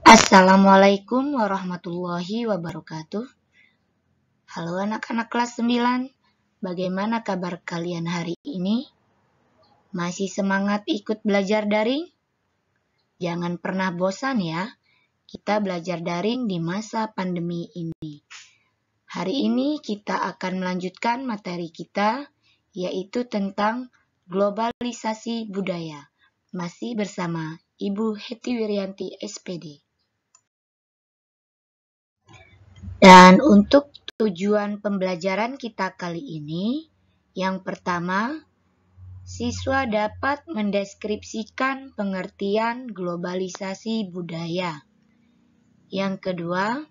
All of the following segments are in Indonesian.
Assalamualaikum warahmatullahi wabarakatuh. Halo anak-anak kelas 9, bagaimana kabar kalian hari ini? Masih semangat ikut belajar daring? Jangan pernah bosan ya, kita belajar daring di masa pandemi ini. Hari ini kita akan melanjutkan materi kita, yaitu tentang globalisasi budaya. Masih bersama Ibu Heti Wiryanti SPD. Dan untuk tujuan pembelajaran kita kali ini, yang pertama, siswa dapat mendeskripsikan pengertian globalisasi budaya. Yang kedua,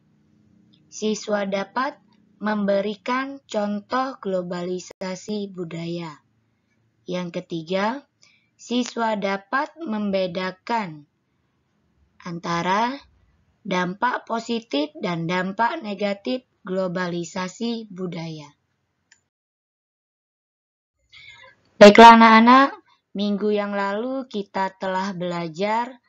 siswa dapat memberikan contoh globalisasi budaya. Yang ketiga, siswa dapat membedakan antara dampak positif dan dampak negatif globalisasi budaya. Baiklah anak-anak, minggu yang lalu kita telah belajar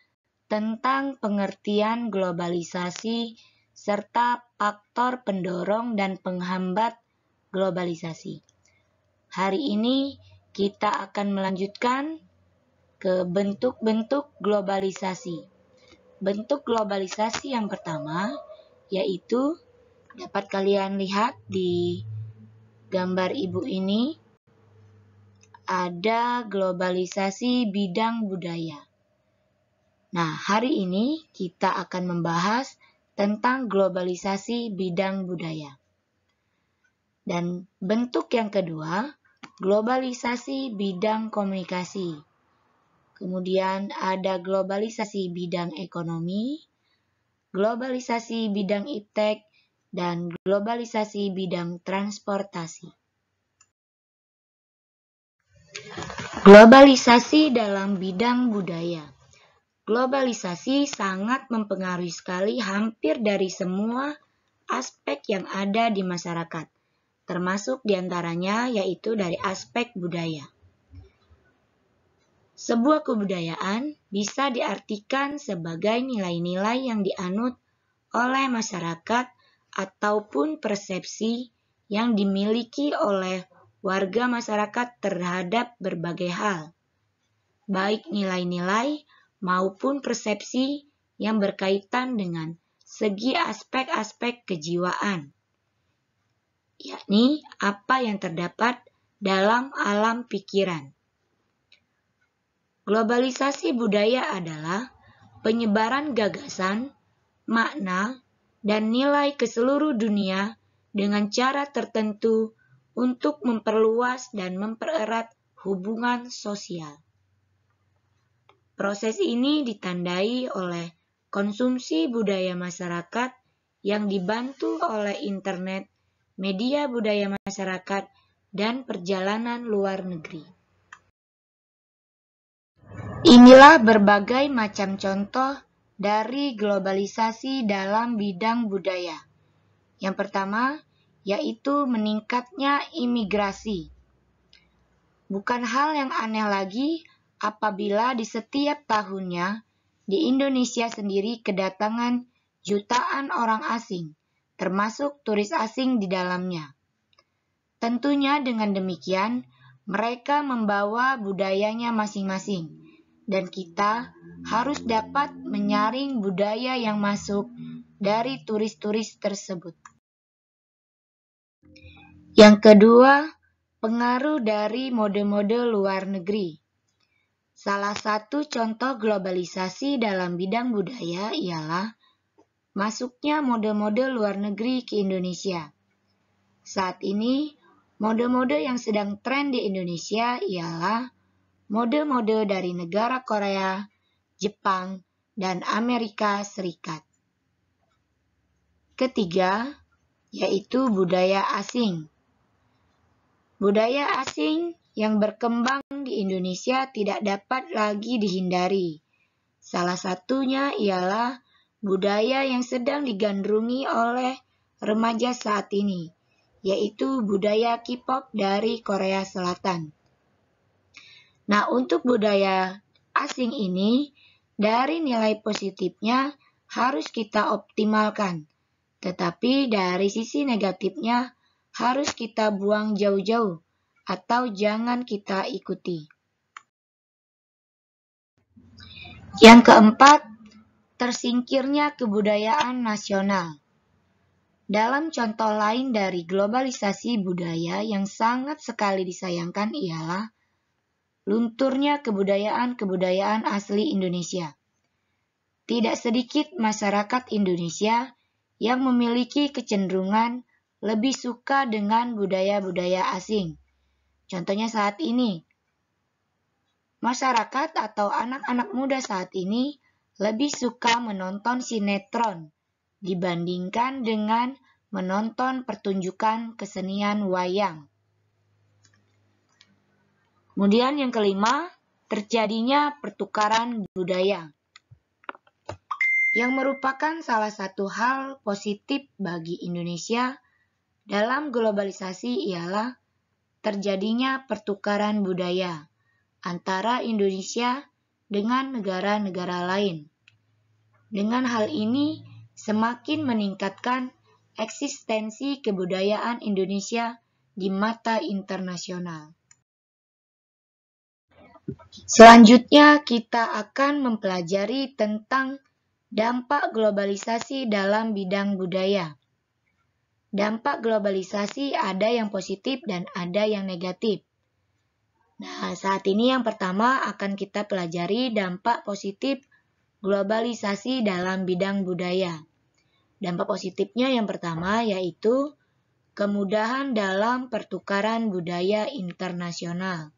tentang pengertian globalisasi serta faktor pendorong dan penghambat globalisasi. Hari ini kita akan melanjutkan ke bentuk-bentuk globalisasi. Bentuk globalisasi yang pertama yaitu dapat kalian lihat di gambar ibu ini, ada globalisasi bidang budaya. Nah, hari ini kita akan membahas tentang globalisasi bidang budaya. Dan bentuk yang kedua, globalisasi bidang komunikasi. Kemudian ada globalisasi bidang ekonomi, globalisasi bidang iptek, dan globalisasi bidang transportasi. Globalisasi dalam bidang budaya. Globalisasi sangat mempengaruhi sekali hampir dari semua aspek yang ada di masyarakat, termasuk diantaranya yaitu dari aspek budaya. Sebuah kebudayaan bisa diartikan sebagai nilai-nilai yang dianut oleh masyarakat ataupun persepsi yang dimiliki oleh warga masyarakat terhadap berbagai hal, baik nilai-nilai maupun persepsi yang berkaitan dengan segi aspek-aspek kejiwaan, yakni apa yang terdapat dalam alam pikiran. Globalisasi budaya adalah penyebaran gagasan, makna, dan nilai ke seluruh dunia dengan cara tertentu untuk memperluas dan mempererat hubungan sosial. Proses ini ditandai oleh konsumsi budaya masyarakat yang dibantu oleh internet, media budaya masyarakat, dan perjalanan luar negeri. Inilah berbagai macam contoh dari globalisasi dalam bidang budaya. Yang pertama, yaitu meningkatnya imigrasi. Bukan hal yang aneh lagi apabila di setiap tahunnya di Indonesia sendiri kedatangan jutaan orang asing, termasuk turis asing di dalamnya. Tentunya dengan demikian, mereka membawa budayanya masing-masing. Dan kita harus dapat menyaring budaya yang masuk dari turis-turis tersebut. Yang kedua, pengaruh dari mode-mode luar negeri. Salah satu contoh globalisasi dalam bidang budaya ialah masuknya mode-mode luar negeri ke Indonesia. Saat ini, mode-mode yang sedang tren di Indonesia ialah mode-mode dari negara Korea, Jepang, dan Amerika Serikat. Ketiga, yaitu budaya asing. Budaya asing yang berkembang di Indonesia tidak dapat lagi dihindari. Salah satunya ialah budaya yang sedang digandrungi oleh remaja saat ini, yaitu budaya K-pop dari Korea Selatan. Nah, untuk budaya asing ini, dari nilai positifnya harus kita optimalkan. Tetapi dari sisi negatifnya harus kita buang jauh-jauh atau jangan kita ikuti. Yang keempat, tersingkirnya kebudayaan nasional. Dalam contoh lain dari globalisasi budaya yang sangat sekali disayangkan ialah lunturnya kebudayaan-kebudayaan asli Indonesia. Tidak sedikit masyarakat Indonesia yang memiliki kecenderungan lebih suka dengan budaya-budaya asing. Contohnya saat ini, masyarakat atau anak-anak muda saat ini lebih suka menonton sinetron dibandingkan dengan menonton pertunjukan kesenian wayang. Kemudian yang kelima, terjadinya pertukaran budaya, yang merupakan salah satu hal positif bagi Indonesia dalam globalisasi ialah terjadinya pertukaran budaya antara Indonesia dengan negara-negara lain. Dengan hal ini, semakin meningkatkan eksistensi kebudayaan Indonesia di mata internasional. Selanjutnya, kita akan mempelajari tentang dampak globalisasi dalam bidang budaya. Dampak globalisasi ada yang positif dan ada yang negatif. Nah, saat ini yang pertama akan kita pelajari dampak positif globalisasi dalam bidang budaya. Dampak positifnya yang pertama yaitu kemudahan dalam pertukaran budaya internasional.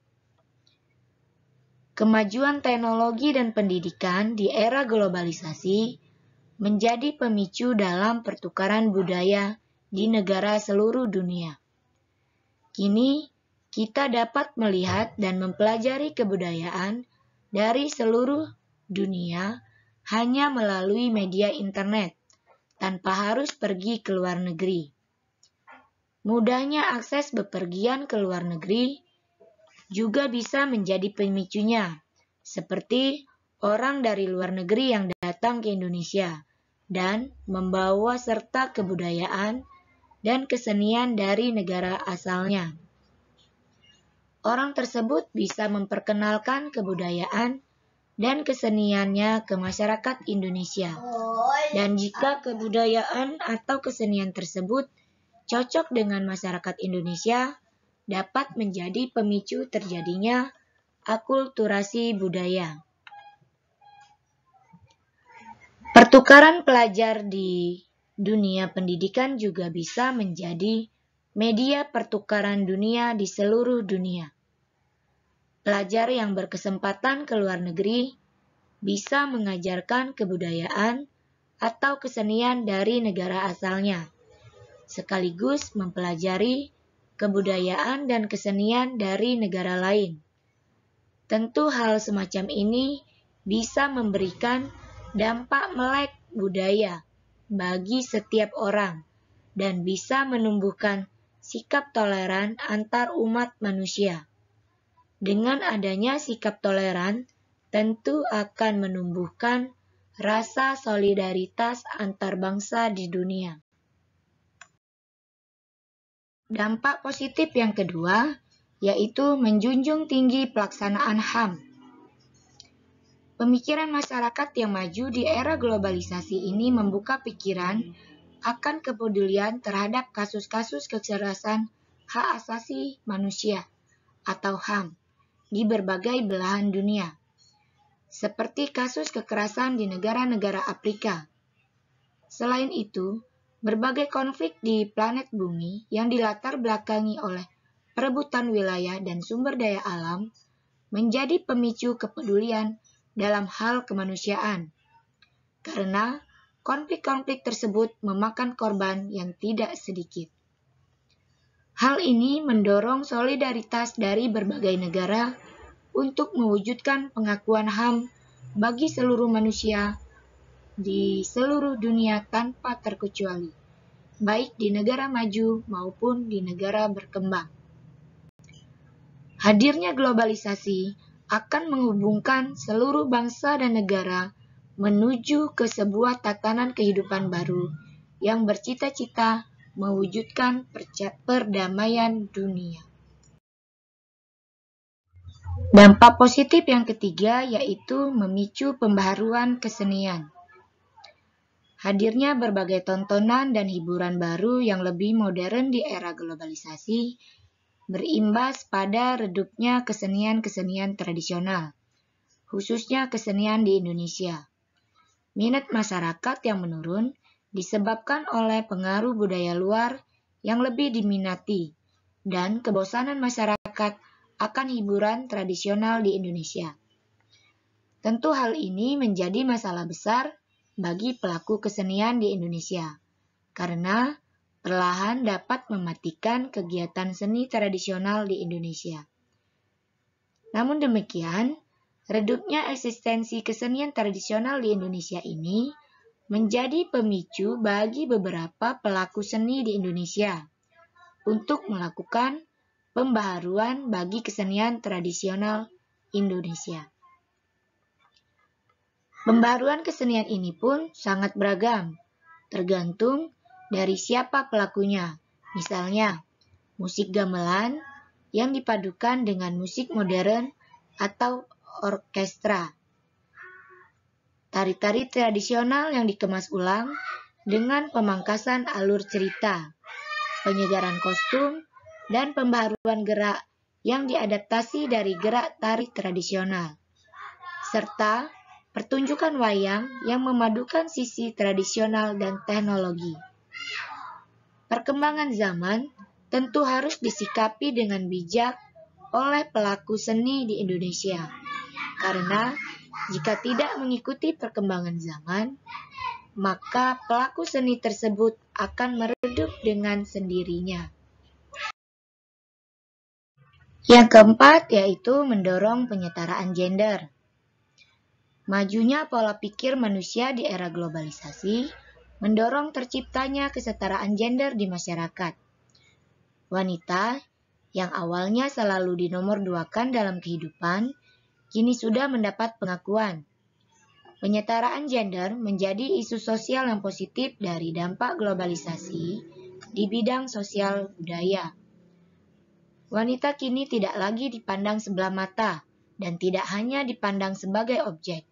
Kemajuan teknologi dan pendidikan di era globalisasi menjadi pemicu dalam pertukaran budaya di negara seluruh dunia. Kini, kita dapat melihat dan mempelajari kebudayaan dari seluruh dunia hanya melalui media internet, tanpa harus pergi ke luar negeri. Mudahnya akses bepergian ke luar negeri juga bisa menjadi pemicunya, seperti orang dari luar negeri yang datang ke Indonesia dan membawa serta kebudayaan dan kesenian dari negara asalnya. Orang tersebut bisa memperkenalkan kebudayaan dan keseniannya ke masyarakat Indonesia. Dan jika kebudayaan atau kesenian tersebut cocok dengan masyarakat Indonesia, dapat menjadi pemicu terjadinya akulturasi budaya. Pertukaran pelajar di dunia pendidikan juga bisa menjadi media pertukaran dunia di seluruh dunia. Pelajar yang berkesempatan ke luar negeri bisa mengajarkan kebudayaan atau kesenian dari negara asalnya, sekaligus mempelajari kebudayaan dan kesenian dari negara lain. Tentu hal semacam ini bisa memberikan dampak melek budaya bagi setiap orang dan bisa menumbuhkan sikap toleran antar umat manusia. Dengan adanya sikap toleran, tentu akan menumbuhkan rasa solidaritas antar bangsa di dunia. Dampak positif yang kedua, yaitu menjunjung tinggi pelaksanaan HAM. Pemikiran masyarakat yang maju di era globalisasi ini membuka pikiran akan kepedulian terhadap kasus-kasus kekerasan hak asasi manusia atau HAM di berbagai belahan dunia, seperti kasus kekerasan di negara-negara Afrika. Selain itu, berbagai konflik di planet bumi yang dilatar belakangi oleh perebutan wilayah dan sumber daya alam menjadi pemicu kepedulian dalam hal kemanusiaan, karena konflik-konflik tersebut memakan korban yang tidak sedikit. Hal ini mendorong solidaritas dari berbagai negara untuk mewujudkan pengakuan HAM bagi seluruh manusia di seluruh dunia tanpa terkecuali, baik di negara maju maupun di negara berkembang. Hadirnya globalisasi akan menghubungkan seluruh bangsa dan negara menuju ke sebuah tatanan kehidupan baru yang bercita-cita mewujudkan perdamaian dunia. Dampak positif yang ketiga yaitu memicu pembaharuan kesenian. Hadirnya berbagai tontonan dan hiburan baru yang lebih modern di era globalisasi berimbas pada redupnya kesenian-kesenian tradisional, khususnya kesenian di Indonesia. Minat masyarakat yang menurun disebabkan oleh pengaruh budaya luar yang lebih diminati dan kebosanan masyarakat akan hiburan tradisional di Indonesia. Tentu hal ini menjadi masalah besar bagi pelaku kesenian di Indonesia, karena perlahan dapat mematikan kegiatan seni tradisional di Indonesia. Namun demikian, redupnya eksistensi kesenian tradisional di Indonesia ini menjadi pemicu bagi beberapa pelaku seni di Indonesia untuk melakukan pembaharuan bagi kesenian tradisional Indonesia. Pembaharuan kesenian ini pun sangat beragam, tergantung dari siapa pelakunya. Misalnya, musik gamelan yang dipadukan dengan musik modern atau orkestra. Tari-tari tradisional yang dikemas ulang dengan pemangkasan alur cerita, penyegaran kostum, dan pembaharuan gerak yang diadaptasi dari gerak tari tradisional, serta pertunjukan wayang yang memadukan sisi tradisional dan teknologi. Perkembangan zaman tentu harus disikapi dengan bijak oleh pelaku seni di Indonesia, karena jika tidak mengikuti perkembangan zaman, maka pelaku seni tersebut akan meredup dengan sendirinya. Yang keempat yaitu mendorong penyetaraan gender. Majunya pola pikir manusia di era globalisasi mendorong terciptanya kesetaraan gender di masyarakat. Wanita yang awalnya selalu dinomorduakan dalam kehidupan, kini sudah mendapat pengakuan. Penyetaraan gender menjadi isu sosial yang positif dari dampak globalisasi di bidang sosial budaya. Wanita kini tidak lagi dipandang sebelah mata dan tidak hanya dipandang sebagai objek,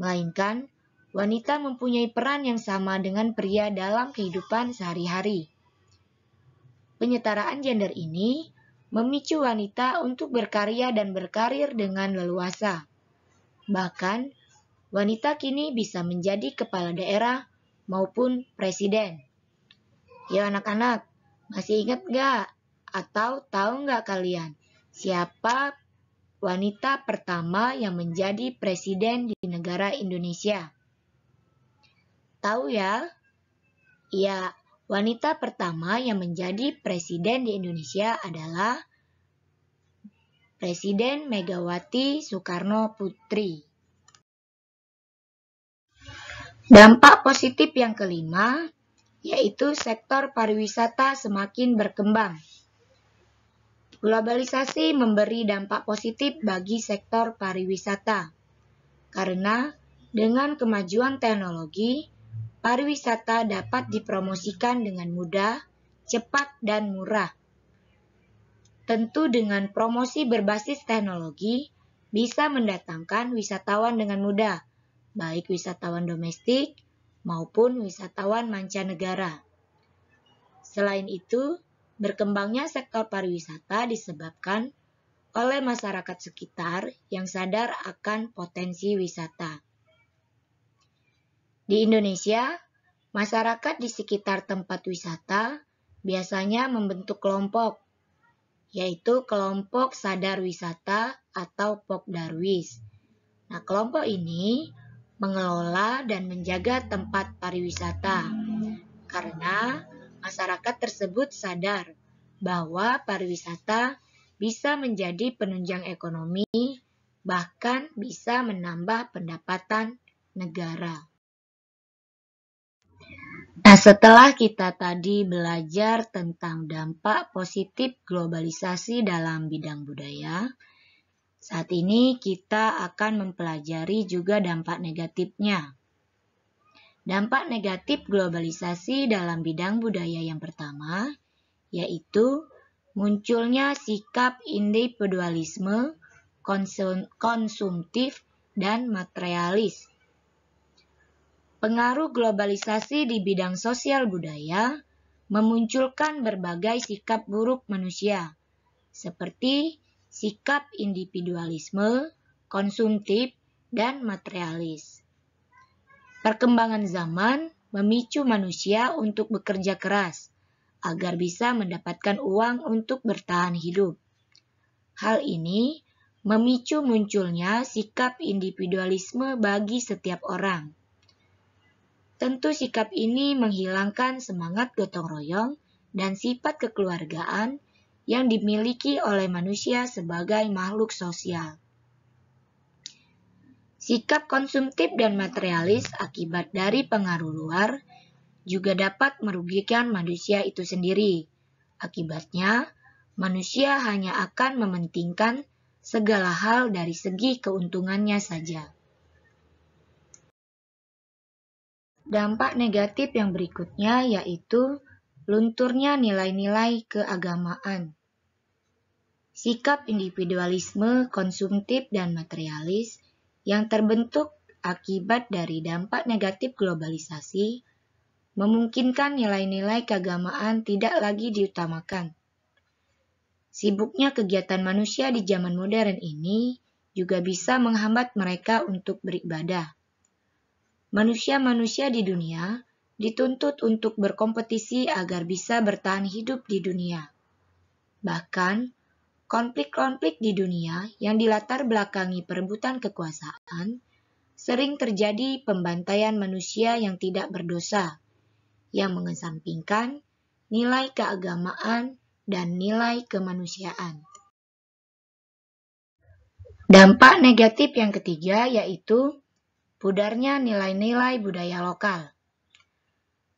melainkan wanita mempunyai peran yang sama dengan pria dalam kehidupan sehari-hari. Penyetaraan gender ini memicu wanita untuk berkarya dan berkarir dengan leluasa. Bahkan, wanita kini bisa menjadi kepala daerah maupun presiden. Ya anak-anak, masih ingat nggak? Atau tahu nggak kalian siapa wanita pertama yang menjadi presiden di negara Indonesia? Tahu ya? Ya, wanita pertama yang menjadi presiden di Indonesia adalah Presiden Megawati Soekarno Putri. Dampak positif yang kelima, yaitu sektor pariwisata semakin berkembang. Globalisasi memberi dampak positif bagi sektor pariwisata, karena dengan kemajuan teknologi, pariwisata dapat dipromosikan dengan mudah, cepat, dan murah. Tentu dengan promosi berbasis teknologi bisa mendatangkan wisatawan dengan mudah, baik wisatawan domestik maupun wisatawan mancanegara. Selain itu, berkembangnya sektor pariwisata disebabkan oleh masyarakat sekitar yang sadar akan potensi wisata. Di Indonesia, masyarakat di sekitar tempat wisata biasanya membentuk kelompok, yaitu kelompok sadar wisata atau Pokdarwis. Nah, kelompok ini mengelola dan menjaga tempat pariwisata, karena masyarakat tersebut sadar bahwa pariwisata bisa menjadi penunjang ekonomi, bahkan bisa menambah pendapatan negara. Nah, setelah kita tadi belajar tentang dampak positif globalisasi dalam bidang budaya, Saat ini kita akan mempelajari juga dampak negatifnya. Dampak negatif globalisasi dalam bidang budaya yang pertama, yaitu munculnya sikap individualisme, konsumtif, dan materialis. Pengaruh globalisasi di bidang sosial budaya memunculkan berbagai sikap buruk manusia, seperti sikap individualisme, konsumtif, dan materialis. Perkembangan zaman memicu manusia untuk bekerja keras agar bisa mendapatkan uang untuk bertahan hidup. Hal ini memicu munculnya sikap individualisme bagi setiap orang. Tentu sikap ini menghilangkan semangat gotong royong dan sifat kekeluargaan yang dimiliki oleh manusia sebagai makhluk sosial. Sikap konsumtif dan materialis akibat dari pengaruh luar juga dapat merugikan manusia itu sendiri. Akibatnya, manusia hanya akan mementingkan segala hal dari segi keuntungannya saja. Dampak negatif yang berikutnya yaitu lunturnya nilai-nilai keagamaan. Sikap individualisme, konsumtif, dan materialis yang terbentuk akibat dari dampak negatif globalisasi memungkinkan nilai-nilai keagamaan tidak lagi diutamakan. Sibuknya kegiatan manusia di zaman modern ini juga bisa menghambat mereka untuk beribadah. Manusia-manusia di dunia dituntut untuk berkompetisi agar bisa bertahan hidup di dunia. Bahkan, konflik-konflik di dunia yang dilatar belakangi perebutan kekuasaan sering terjadi pembantaian manusia yang tidak berdosa, yang mengesampingkan nilai keagamaan dan nilai kemanusiaan. Dampak negatif yang ketiga yaitu pudarnya nilai-nilai budaya lokal.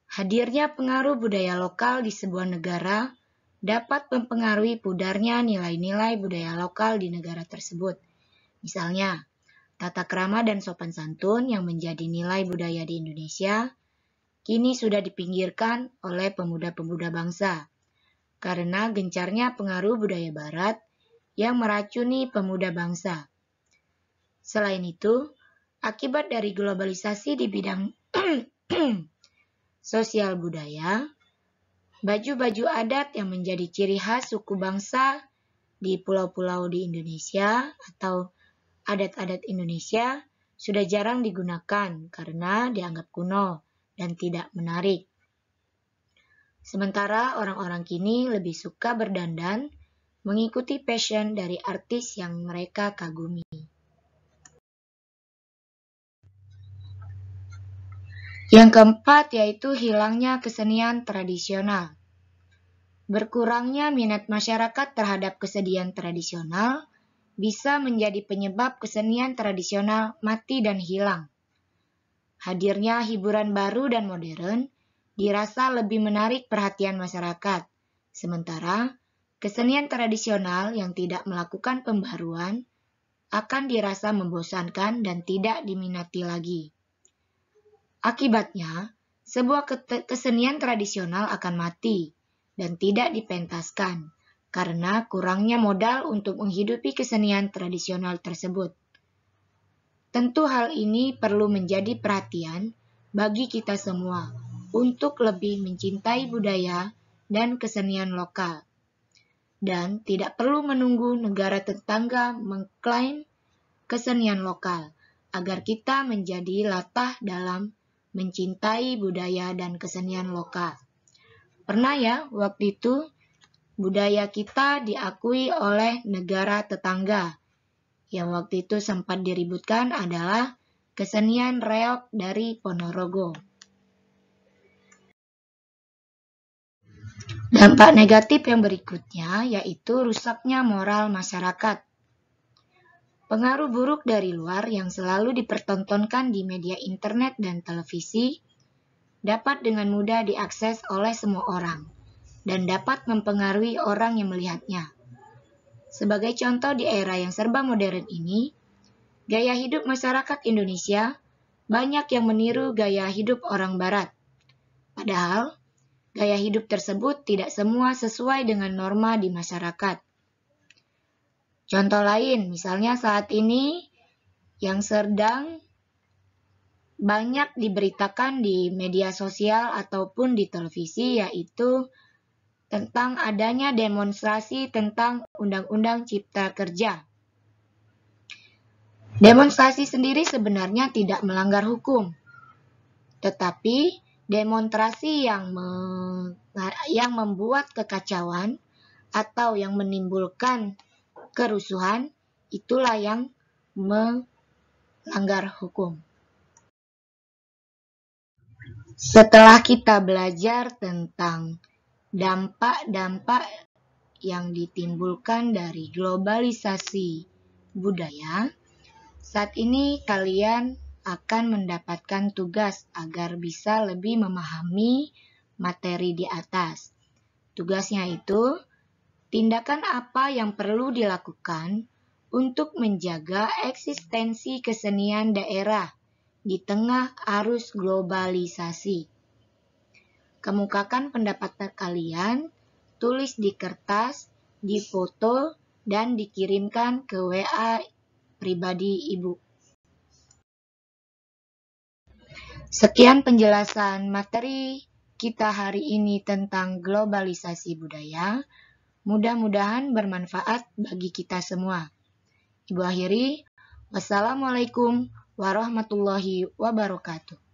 Hadirnya pengaruh budaya lokal di sebuah negara dapat mempengaruhi pudarnya nilai-nilai budaya lokal di negara tersebut. Misalnya, tata krama dan sopan santun yang menjadi nilai budaya di Indonesia kini sudah dipinggirkan oleh pemuda-pemuda bangsa karena gencarnya pengaruh budaya barat yang meracuni pemuda bangsa. Selain itu, akibat dari globalisasi di bidang sosial budaya, baju-baju adat yang menjadi ciri khas suku bangsa di pulau-pulau di Indonesia atau adat-adat Indonesia sudah jarang digunakan karena dianggap kuno dan tidak menarik. Sementara orang-orang kini lebih suka berdandan mengikuti fashion dari artis yang mereka kagumi. Yang keempat yaitu hilangnya kesenian tradisional. Berkurangnya minat masyarakat terhadap kesenian tradisional bisa menjadi penyebab kesenian tradisional mati dan hilang. Hadirnya hiburan baru dan modern dirasa lebih menarik perhatian masyarakat, sementara kesenian tradisional yang tidak melakukan pembaruan akan dirasa membosankan dan tidak diminati lagi. Akibatnya, sebuah kesenian tradisional akan mati dan tidak dipentaskan karena kurangnya modal untuk menghidupi kesenian tradisional tersebut. Tentu hal ini perlu menjadi perhatian bagi kita semua untuk lebih mencintai budaya dan kesenian lokal. Dan tidak perlu menunggu negara tetangga mengklaim kesenian lokal agar kita menjadi latah dalam mencintai budaya dan kesenian lokal. Pernah ya waktu itu budaya kita diakui oleh negara tetangga. Yang waktu itu sempat diributkan adalah kesenian reog dari Ponorogo. Dampak negatif yang berikutnya yaitu rusaknya moral masyarakat. Pengaruh buruk dari luar yang selalu dipertontonkan di media internet dan televisi dapat dengan mudah diakses oleh semua orang dan dapat mempengaruhi orang yang melihatnya. Sebagai contoh di era yang serba modern ini, gaya hidup masyarakat Indonesia banyak yang meniru gaya hidup orang Barat. Padahal, gaya hidup tersebut tidak semua sesuai dengan norma di masyarakat. Contoh lain, misalnya saat ini yang sedang banyak diberitakan di media sosial ataupun di televisi, yaitu tentang adanya demonstrasi tentang Undang-Undang Cipta Kerja. Demonstrasi sendiri sebenarnya tidak melanggar hukum, tetapi demonstrasi yang membuat kekacauan atau yang menimbulkan kerusuhan, itulah yang melanggar hukum. Setelah kita belajar tentang dampak-dampak yang ditimbulkan dari globalisasi budaya, saat ini kalian akan mendapatkan tugas agar bisa lebih memahami materi di atas. Tugasnya itu, tindakan apa yang perlu dilakukan untuk menjaga eksistensi kesenian daerah di tengah arus globalisasi. Kemukakan pendapat kalian, tulis di kertas, difoto, dan dikirimkan ke WA pribadi Ibu. Sekian penjelasan materi kita hari ini tentang globalisasi budaya. Mudah-mudahan bermanfaat bagi kita semua. Ibu akhiri, wassalamualaikum warahmatullahi wabarakatuh.